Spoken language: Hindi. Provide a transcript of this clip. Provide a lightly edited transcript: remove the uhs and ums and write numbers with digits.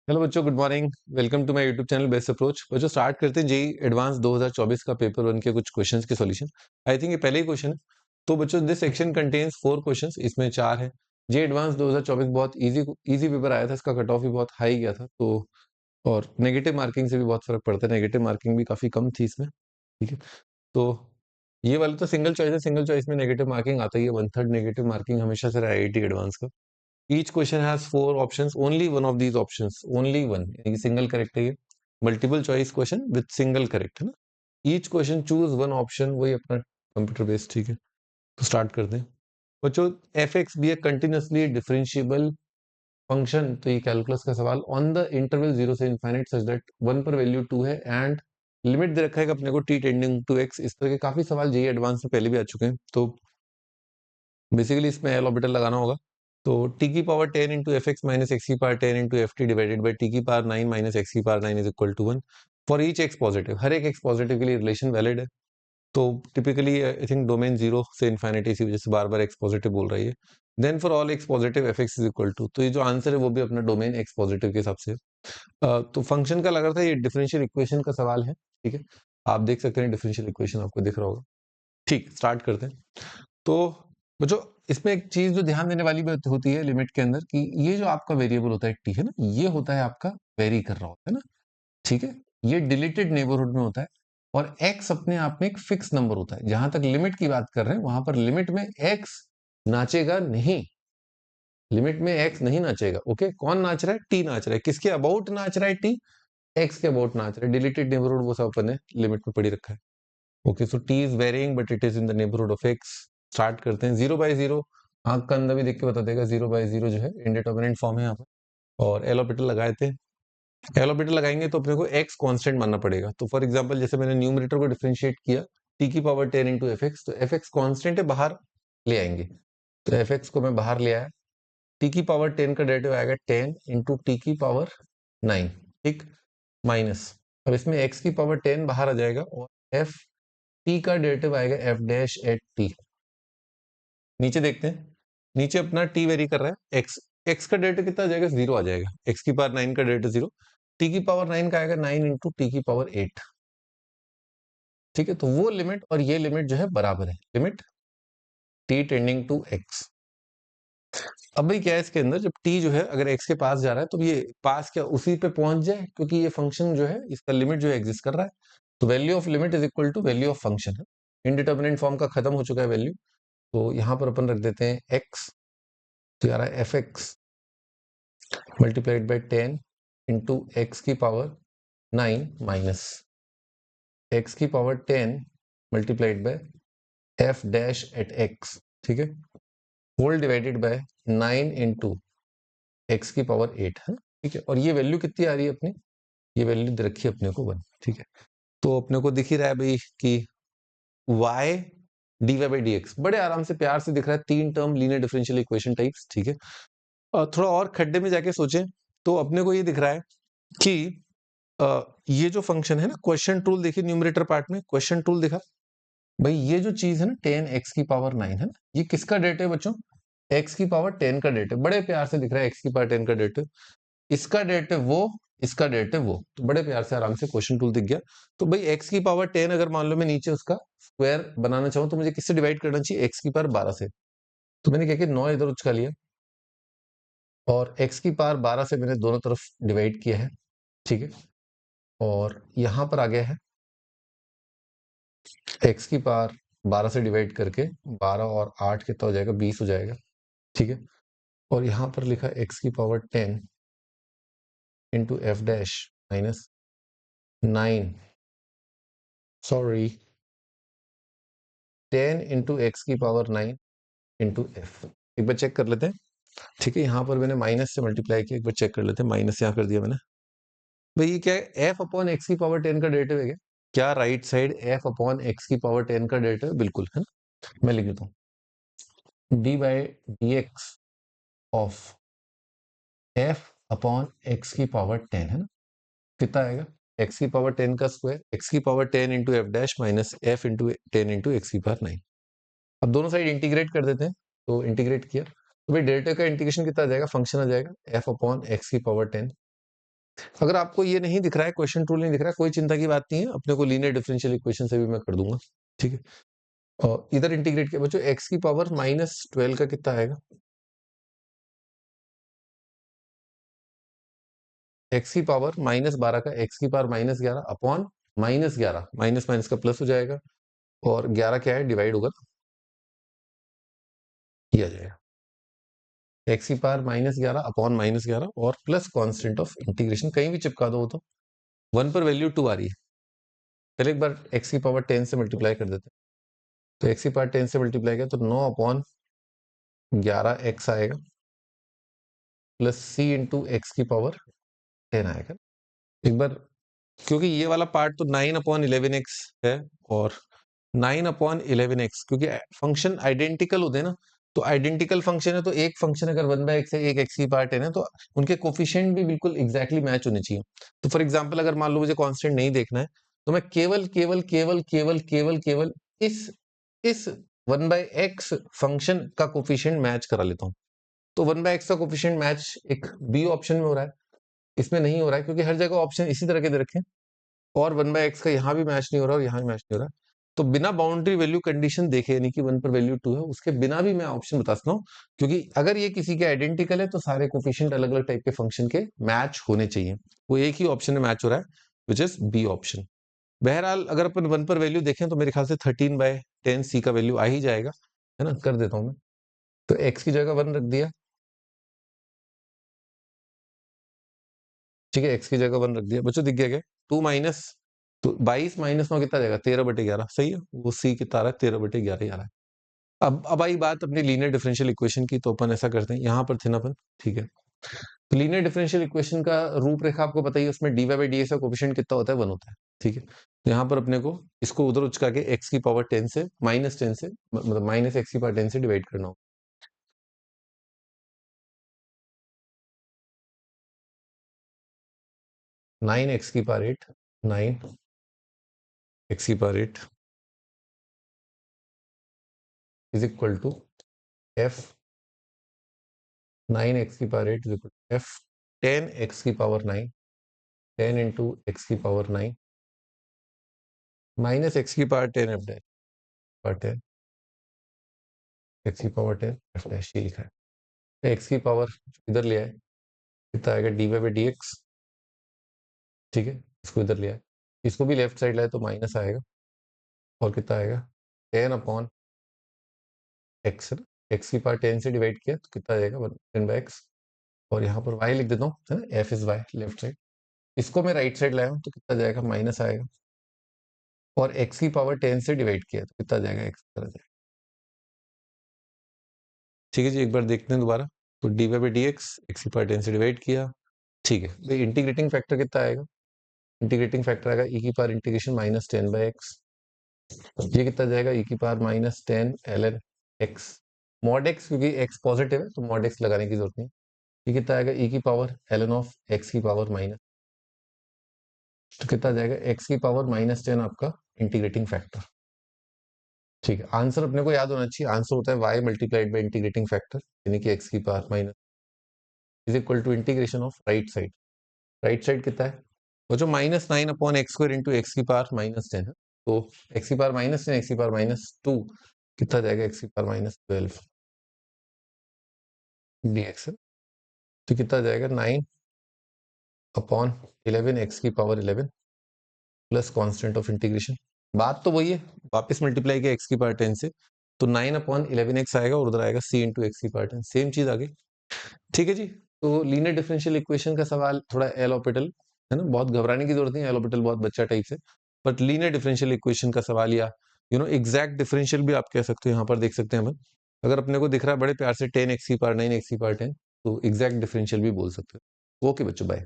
हेलो बच्चों, good morning. Welcome to my YouTube channel best approach. बच्चों स्टार्ट करते हैं जेई एडवांस 2024 का पेपर वन के कुछ क्वेश्चंस के सॉल्यूशन। आई थिंक ये पहले ही क्वेश्चन है। तो बच्चों दिस सेक्शन कंटेन्स 4 क्वेश्चंस, इसमें 4 है। जेई एडवांस 2024 बहुत इजी पेपर आया था, इसका कट ऑफ भी बहुत हाई गया था। तो और नेगेटिव मार्किंग से भी बहुत फर्क पड़ता है, नेगेटिव मार्किंग भी काफी कम थी इसमें। ठीक है, तो ये वाला तो सिंगल चॉइस है, सिंगल चॉइस में नेगेटिव मार्किंग आता ही है। 1/3 नेगेटिव मार्किंग हमेशा से आईआईटी एडवांस का। Each question has 4 options. Only one of these options. Only one. यानी सिंगल करेक्ट है ये। Multiple choice question with single correct है ना। Each question choose one option, वही अपना कंप्यूटर बेस्ड। ठीक है, तो स्टार्ट करते हैं बच्चों। एफ एक्स बी ए कंटिन्यूसली डिफरेंशिएबल फंक्शन, तो ये कैलकुलस का सवाल। ऑन द इंटरवल 0 से इनफाइनाइट सच दैट 1 पर वैल्यू 2 है एंड लिमिट दे रखा है अपने को टी टेंडिंग टू एक्स। इस तरह के काफी सवाल जेई एडवांस में पहले भी आ चुके हैं। तो बेसिकली इसमें एल ऑर्बिटल लगाना होगा। तो टी की power 10 into f x minus x की power 10 into f t divided by t की पावर 9 माइनस एक्स की power 9 is equal to 1 for each x positive. हर एक एक्स पॉजिटिव के लिए रिलेशन वैलिड है। तो टिपिकली आई थिंक डोमेन 0 से इन्फाइनिटी, इसी वजह से बार बार एक्स पॉजिटिव बोल रही है। Then for all X positive F X is equal to, तो ये जो आंसर है वो भी अपना डोमेन एक्स पॉजिटिव के हिसाब से है। तो फंक्शन का लग रहा था ये डिफरेंशियल इक्वेशन का सवाल है। ठीक है, आप देख सकते हैं डिफरेंशियल इक्वेशन आपको दिख रहा होगा। ठीक, स्टार्ट करते हैं। तो बच्चों इसमें एक चीज जो ध्यान देने वाली बात होती है लिमिट के अंदर, कि ये जो आपका वेरिएबल होता है टी है ना, ये होता है आपका वेरी कर रहा होता है ना। ठीक है, ये डिलीटेड नेबरहुड में होता है और x अपने आप में एक फिक्स नंबर होता है। जहां तक लिमिट की बात कर रहे हैं, वहां पर लिमिट में x नाचेगा नहीं। लिमिट में x नहीं नाचेगा। ओके, कौन नाच रहा है? t नाच रहा है। किसके अबाउट नाच रहा है? t x के अबाउट नाच रहा है। डिलीटेड नेबरहुड वो सब अपन ने लिमिट में पढ़ी रखा है। Okay, so T is varying but it is in the neighbourhood of X. Start करते हैं 0/0। आंख का अंदर भी देख के बता देगा 0/0 जो है इंडेटर्मिनेंट फॉर्म है यहाँ पर। और एल ऑर्बिटल लगाए थे। एल ऑर्बिटल लगाएंगे तो अपने को एक्स कांस्टेंट मानना पड़ेगा। तो फॉर एग्जांपल जैसे मैंने न्यूमरेटर को डिफरेंशिएट किया टी की पावर 10 इंटू एफ एक्स, तो एफ एक्स कॉन्स्टेंट है, बाहर ले आएंगे। तो एफ एक्स को मैं बाहर ले आया। टी की पावर 10 का डेरिवेटिव आएगा 10 इंटू टी की पावर 9। ठीक, माइनस, अब इसमें एक्स की पावर 10 बाहर आ जाएगा और एफ टी का डेरिवेटिव आएगा एफ डैश एट टी। नीचे देखते हैं, नीचे अपना टी वेरी कर रहा है। एक्स एक्स का डेरिवेटिव कितना आ जाएगा? 0 आ जाएगा। एक्स की पावर 9 का डेरिवेटिव 0। टी की पावर 9 का आएगा 9 इंटू टी की पावर 8। ठीक है, तो वो लिमिट और ये लिमिट जो है बराबर है। Limit T tending to X. अब भाई क्या है इसके अंदर, जब टी जो है अगर एक्स के पास जा रहा है तो ये पास क्या उसी पे पहुंच जाए, क्योंकि ये फंक्शन जो है इसका लिमिट जो है एग्जिस्ट कर रहा है। तो value of limit is equal to value of function है। इनडिटर्मिनेंट फॉर्म का खत्म हो चुका है वैल्यू। तो यहां पर अपन रख देते हैं एक्स, तो आ रहा है F X multiplied by 10 into x की पावर 9 माइनस एक्स की power 10 multiplied by F dash at X. ठीक है, whole divided by 9 into x की पावर 8 है। ठीक है, और ये वैल्यू कितनी आ रही है अपनी? ये वैल्यू दे रखी है अपने को 1। ठीक है, तो अपने को दिख ही रहा है भाई कि y dy by D x बड़े आराम से प्यार से दिख रहा है। 3 term linear differential equation types. ठीक है, और थोड़ा और खड्डे में जाके सोचें तो अपने को ये दिख रहा है कि ये जो फंक्शन है ना, क्वेश्चन टूल देखिए, न्यूमरेटर पार्ट में क्वेश्चन टूल दिखा भाई। ये जो चीज है ना 10 एक्स की पावर 9 है ना, ये किसका डेरिवेटिव है बच्चों? एक्स की पावर 10 का डेरिवेटिव। बड़े प्यार से दिख रहा है एक्स की पावर 10 का डेरिवेटिव। इसका डेरिवेटिव वो, इसका डेरिवेटिव वो, तो बड़े प्यार से आराम से क्वेश्चन टूल दिख गया। तो भाई एक्स की पावर 10 अगर मान लो मैं नीचे उसका स्क्वायर बनाना चाहूँ तो मुझे किससे डिवाइड करना चाहिए? एक्स की पावर 12 से। तो मैंने क्या किया, 9 इधर उचका लिया और एक्स की पावर 12 से मैंने दोनों तरफ डिवाइड किया है। ठीक है, और यहां पर आ गया है एक्स की पावर 12 से डिवाइड करके 12 और 8 कितना हो जाएगा? 20 हो जाएगा। ठीक है, और यहां पर लिखा एक्स की power 10 into F dash minus 9, sorry 10 into x की पावर 9 इंटू एफ। एक बार चेक कर लेते हैं। ठीक है, यहां पर मैंने माइनस से मल्टीप्लाई किया, एक बार चेक कर लेते हैं। माइनस यहां कर दिया मैंने। भाई ये क्या है? एफ अपॉन एक्स की पावर 10 का डेरिवेटिव है क्या? क्या right side F upon x की पावर 10 का डेरिवेटिव है? बिल्कुल है ना। मैं लिख देता हूँ D by D x of F upon x की पावर 10 है ना, कितना आएगा? एक्स की पावर 10 का स्क्वायर, एक्स की power 10 into F dash minus F into 10 into x की पावर 9। अब दोनों साइड इंटीग्रेट कर देते हैं। तो इंटीग्रेट किया तो भाई डेल्टा का इंटीग्रेशन कितना आ जाएगा? फंक्शन आ जाएगा एफ अपॉन एक्स की पावर 10 अगर आपको ये नहीं दिख रहा है, क्वेश्चन टूल नहीं दिख रहा है, कोई चिंता की बात नहीं है, अपने को लीनियर डिफरेंशियल इक्वेशन से भी मैं कर दूंगा, ठीक है। और इधर इंटीग्रेट किया बच्चों, x की पावर -12 का कितना आएगा, x की पावर -12 का x की पावर -11 अपॉन -11, माइनस माइनस का प्लस हो जाएगा, और 11 क्या है, डिवाइड होगा, किया जाएगा, x की पावर -11 अपॉन -11 और प्लस कांस्टेंट ऑफ इंटीग्रेशन, कहीं भी चिपका दो तो 1 पर वैल्यू 2 आ रही है। पहले एक बार x की पावर 10 से मल्टीप्लाई कर देते हैं, तो x की पावर 10 से मल्टीप्लाई किया तो 9 अपॉन 11x आएगा, प्लस c इंटू एक्स की पावर 10 आएगा। एक बार, क्योंकि ये वाला पार्ट तो 9 अपॉन 11x है, और 9 अपॉन 11x, क्योंकि फंक्शन आइडेंटिकल होते हैं ना, तो आइडेंटिकल फंक्शन है तो एक फंक्शन अगर 1/x है, एक x की पावर 10 है, तो उनके कोफिशिएंट भी बिल्कुल एग्जैक्टली मैच होने चाहिए। तो फॉर एग्जांपल अगर मान लो मुझे कांस्टेंट नहीं देखना है, तो मैं केवल केवल केवल केवल केवल केवल इस 1/x फंक्शन का कोफिशिएंट मैच करा लेता हूँ। तो 1/x का कोफिशिएंट मैच एक बी ऑप्शन में हो रहा है, इसमें नहीं हो रहा है, क्योंकि हर जगह ऑप्शन इसी तरह के दे रखे हैं, और 1/x का यहाँ भी मैच नहीं हो रहा और यहाँ भी मैच नहीं हो रहा। तो बिना बाउंड्री वैल्यू कंडीशन देखे, यानी कि 1 पर वैल्यू 2 है, उसके बिना भी मैं ऑप्शन बता सकता हूँ, क्योंकि अगर ये किसी के आइडेंटिकल है तो सारे कोफिशिएंट अलग अलग टाइप के फंक्शन के मैच होने चाहिए। वो एक ही ऑप्शन में मैच हो रहा है, विच इज बी ऑप्शन। बहरहाल अगर अपन 1 पर वैल्यू देखें तो मेरे ख्याल से 13/10 सी का वैल्यू आ ही जाएगा, है ना, कर देता हूँ मैं। तो x की जगह 1 रख दिया, ठीक है, x की जगह 1 रख दिया, बच्चों दिख गया क्या, 2 माइनस, तो 22 माइनस 9 कितना जाएगा, 13/11, सही है, वो सी कितना आ रहा है, 13/11 आ रहा है। अब आई बात अपनी लीनियर डिफरेंशियल इक्वेशन की, तो अपन ऐसा करते हैं, यहाँ पर थे ना अपन, ठीक है। तो लीनियर डिफरेंशियल इक्वेशन का रूपरेखा आपको पता ही है, उसमें dy बाई dx का कोफिशिएंट कितना होता है, 1 होता है, ठीक है। तो यहाँ पर अपने को इसको उधर उचका के x की पावर 10 से -10 से, मतलब माइनस एक्स की पावर 10 से डिवाइड करना होगा। 9x की पावर 8, 9x की power 8 is equal to f 9x की power 8 is equal to f 10x की पावर 9, 10 इंटू एक्स की पावर 9 माइनस एक्स की power 10 f dash power 10, x की पावर 10 f डैश, ये लिखा है। एक्स की पावर इधर ले आए, कितना आएगा, dy बाई dx, ठीक है, इसको इधर ले आए, इसको भी लेफ्ट साइड लाए तो माइनस आएगा, और कितना आएगा, 10 अपॉन एक्स, एक्स की पावर 10 से डिवाइड किया तो कितना आ जाएगा, 10/x, और यहाँ पर y लिख देता हूँ, है ना, f is y, left side, इसको मैं राइट साइड लाया हूँ तो कितना जाएगा, माइनस आएगा, और x की पावर 10 से डिवाइड किया तो कितना जाएगा, x तरह जाएगा, ठीक है जी। एक बार देखते हैं दोबारा, तो dy बाई dx, x की पावर 10 से डिवाइड किया, ठीक है भाई, इंटीग्रेटिंग फैक्टर कितना आएगा, इंटीग्रेटिंग फैक्टर आएगा e की पावर इंटीग्रेशन -10/x, ये कितना जाएगा, e की power -10 ln x, mod x, क्योंकि x पॉजिटिव है तो मॉड x लगाने की जरूरत नहीं, ये कितना आएगा, e की पावर ln ऑफ x की पावर माइनस, तो कितना जाएगा, x की पावर -10 आपका इंटीग्रेटिंग फैक्टर, ठीक है। आंसर अपने को याद होना चाहिए, आंसर होता है y multiplied by integrating factor, यानी कि x की power minus is equal to integration of right side, right side कितना है, वो जो -9 upon X square into x की पावर -10 है, तो एक्स की पावर -10, एक्स की पावर -2 कितना जाएगा, एक्स की पावर -12 dx है, तो कितना जाएगा, 9 अपॉन 11 एक्स की power 11 plus constant of integration, बात तो वही है, वापस मल्टीप्लाई किया एक्स की पावर 10 से, तो 9 अपॉन 11 एक्स आएगा, और उधर आएगा c इंटू एक्स की पावर 10, सेम चीज आ गई, ठीक है जी। तो लीनियर डिफरेंशियल इक्वेशन का सवाल थोड़ा एल ऑर्बिटल है ना, बहुत घबराने की जरूरत नहीं है, एल ऑर्बिटल बहुत बच्चा टाइप से, बट लीनियर डिफरेंशियल इक्वेशन का सवाल, या एग्जैक्ट डिफरेंशियल भी आप कह सकते हो, यहाँ पर देख सकते हैं अपन, अगर अपने को दिख रहा है बड़े प्यार से 10x की पावर 9 x की पावर 10, तो एग्जैक्ट डिफरेंशियल भी बोल सकते हो। ओके बच्चों, बाय।